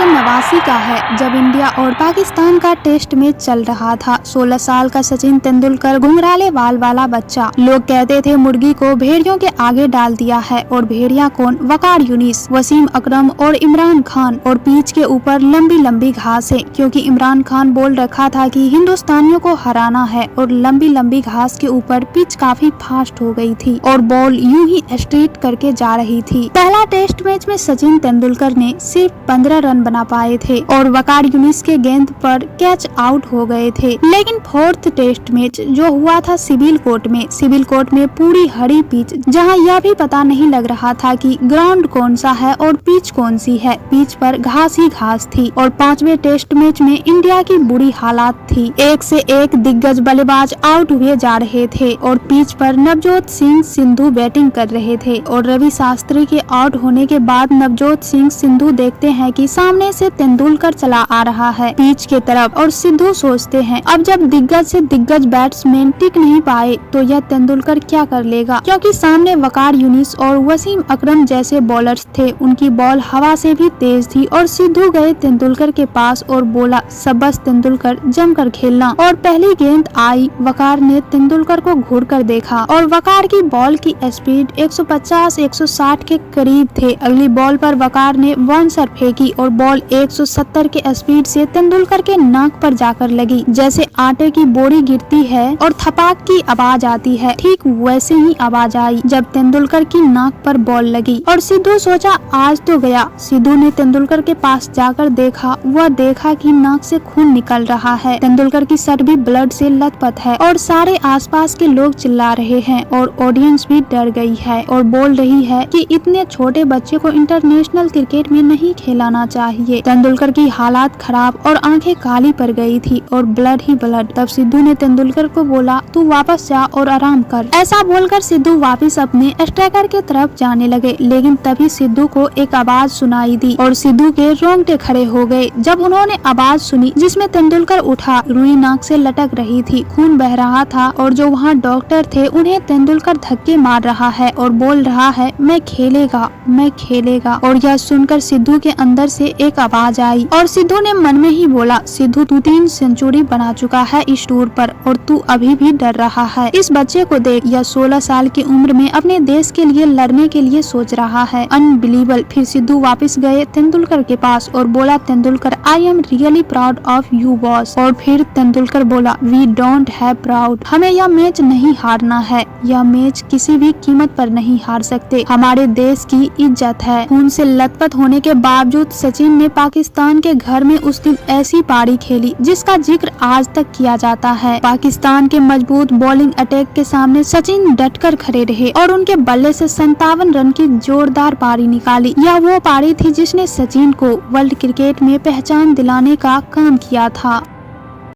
1989 का है, जब इंडिया और पाकिस्तान का टेस्ट मैच चल रहा था। 16 साल का सचिन तेंदुलकर घुंघराले बाल वाला बच्चा। लोग कहते थे मुर्गी को भेड़ियों के आगे डाल दिया है। और भेड़िया कौन? वकार यूनिस, वसीम अकरम और इमरान खान। और पिच के ऊपर लंबी लंबी घास है, क्योंकि इमरान खान बोल रखा था कि हिंदुस्तानियों को हराना है। और लंबी लंबी घास के ऊपर पिच काफी फास्ट हो गई थी और बॉल यूं ही स्ट्रेट करके जा रही थी। पहला टेस्ट मैच में सचिन तेंदुलकर ने सिर्फ 15 रन बना पाए थे और वकार यूनिस के गेंद पर कैच आउट हो गए थे। लेकिन फोर्थ टेस्ट मैच जो हुआ था सिविल कोर्ट में पूरी हरी पिच, जहां यह भी पता नहीं लग रहा था कि ग्राउंड कौन सा है और पिच कौन सी है। पिच पर घास ही घास थी। और 5वें टेस्ट मैच में इंडिया की बुरी हालात थी। एक से एक दिग्गज बल्लेबाज आउट हुए जा रहे थे और पिच पर नवजोत सिंह सिद्धू बैटिंग कर रहे थे। और रवि शास्त्री के आउट होने के बाद नवजोत सिंह सिद्धू देखते हैं कि सामने से तेंदुलकर चला आ रहा है पिच के तरफ। और सिद्धू सोचते हैं अब जब दिग्गज से दिग्गज बैट्समैन टिक नहीं पाए तो यह तेंदुलकर क्या कर लेगा, क्योंकि सामने वकार यूनिस और वसीम अकरम जैसे बॉलर्स थे। उनकी बॉल हवा से भी तेज थी। और सिद्धू गए तेंदुलकर के पास और बोला, सबस तेंदुलकर, जमकर खेलना। और पहली गेंद आई, वकार ने तेंदुलकर को घूर कर देखा और वकार की बॉल की स्पीड 150-160 के करीब थे। अगली बॉल पर वकार ने बाउंसर फेंकी और बॉल 170 के स्पीड से तेंदुलकर के नाक पर जाकर लगी। जैसे आटे की बोरी गिरती है और थपाक की आवाज आती है, ठीक वैसे ही आवाज आई जब तेंदुलकर की नाक पर बॉल लगी। और सिद्धू सोचा आज तो गया। सिद्धू ने तेंदुलकर के पास जाकर देखा। वह देखा कि नाक से खून निकल रहा है। तेंदुलकर की शर्ट भी ब्लड से लथपथ है और सारे आसपास के लोग चिल्ला रहे हैं और ऑडियंस भी डर गई है और बोल रही है कि इतने छोटे बच्चे को इंटरनेशनल क्रिकेट में नहीं खिलाना चाहिए। तेंदुलकर की हालात खराब और आंखें काली पड़ गई थी और ब्लड ही ब्लड। तब सिद्धू ने तेंदुलकर को बोला, तू वापस जा और आराम कर। ऐसा बोलकर सिद्धू वापस अपने स्ट्राइकर के तरफ जाने लगे। लेकिन तभी सिद्धू को एक आवाज सुनाई दी और सिद्धू के रोंगटे खड़े हो गए जब उन्होंने आवाज सुनी जिसमें तेंदुलकर उठा। रुई नाक से लटक रही थी, खून बह रहा था और जो वहाँ डॉक्टर थे उन्हें तेंदुलकर धक्के मार रहा है और बोल रहा है, मैं खेलेगा, मैं खेलेगा। और यह सुनकर सिद्धू के अंदर से एक आवाज आई और सिद्धू ने मन में ही बोला, सिद्धू तू 3 सेंचुरी बना चुका है इस टूर पर और तू अभी भी डर रहा है। इस बच्चे को देख, यह 16 साल की उम्र में अपने देश के लिए लड़ने के लिए सोच रहा है। अनबिलीवेबल। फिर सिद्धू वापस गए तेंदुलकर के पास और बोला, Tendulkar I am really proud of you boss. और फिर तेंदुलकर बोला, वी डोंट हैव प्राउड। हमें यह मैच नहीं हारना है। यह मैच किसी भी कीमत पर नहीं हार सकते। हमारे देश की इज्जत है। खून से लथपथ होने के बावजूद सचिन ने पाकिस्तान के घर में उस दिन ऐसी पारी खेली जिसका जिक्र आज तक किया जाता है। पाकिस्तान के मजबूत बॉलिंग अटैक के सामने सचिन डटकर खड़े रहे और उनके बल्ले से 57 रन की जोरदार पारी निकाली। यह वो पारी थी जिसने सचिन को वर्ल्ड क्रिकेट में पहचान दिलाने का काम किया था।